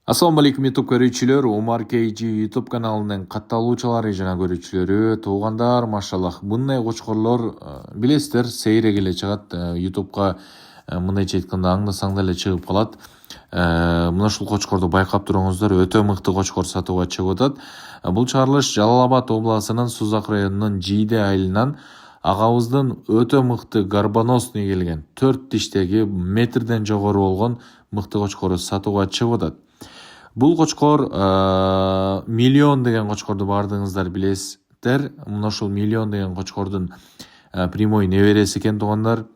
Assalamu alaikum YouTube көрүүчүлөр, Умар KG YouTube каналынын катталуучулары жана көрүүчүлөрү, туугандар, машаллах. Мындай кочкорлор билесиздер, сейрек эле чыгат. YouTube'га мындайча айтканда аңдасаңда эле чыгып калат. Мына ушул кочкорду байкап туруңуздар, өтө мыкты кочкор сатууга чыгып атат. Бул чыгарылыш Жалал Абад областынын Сузак районунун Жийде айылынан агабыздын өтө мыкты горбоносный келген 4 тиштеги метрден жогору болгон мыкты кочкору сатууга чыгып атат. Бул кочкор миллион деген кочкорду баардыгыңыздар билесиздер. Мына ушул миллион деген кочкордун прямой небереси экен туугандар.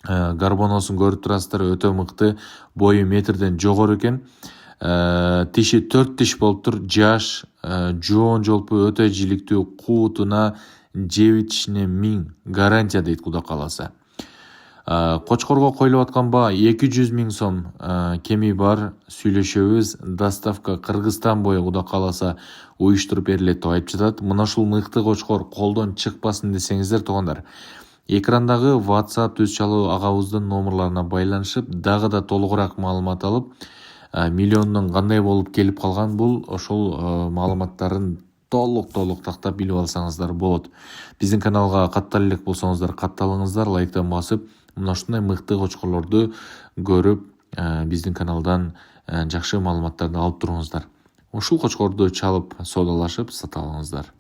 Горбоносун көрүп турасыздар, өтө мыкты, бою метрден жогору экен. Тиши 4 тиш болуптур, жаш, жоон жолпу, өтө жиликтүү, куутуна 9.000 гарантия дейт Кудай кааласа. Кочкорго коюлуп аткан баа 200 000 сом кеми бар, сүйлөшөбүз. Доставка Кыргызстан бою Кудай кааласа уюштуруп берилет деп айтып жатат. Мына ушул мыкты кочкор колдон чыкпасын десеңиздер туугандар, экрандагы WhatsApp түз чалуу агабыздын номерларына байланышып, дагы да толугураак маалымат алып, миллиондон кандай болуп келип калган бул ошол маалыматтарын толук тактап билип алсаңыздар болот. Биздин каналга каттала элек болсоңуздар, катталыңыздар, лайктан басып, мына ушундай мыкты кочкорлорду көрүп, биздин каналдан жакшы маалыматтарды алып туруңуздар. Ушул кочкорду чалып, соодалашып сата алыңыздар.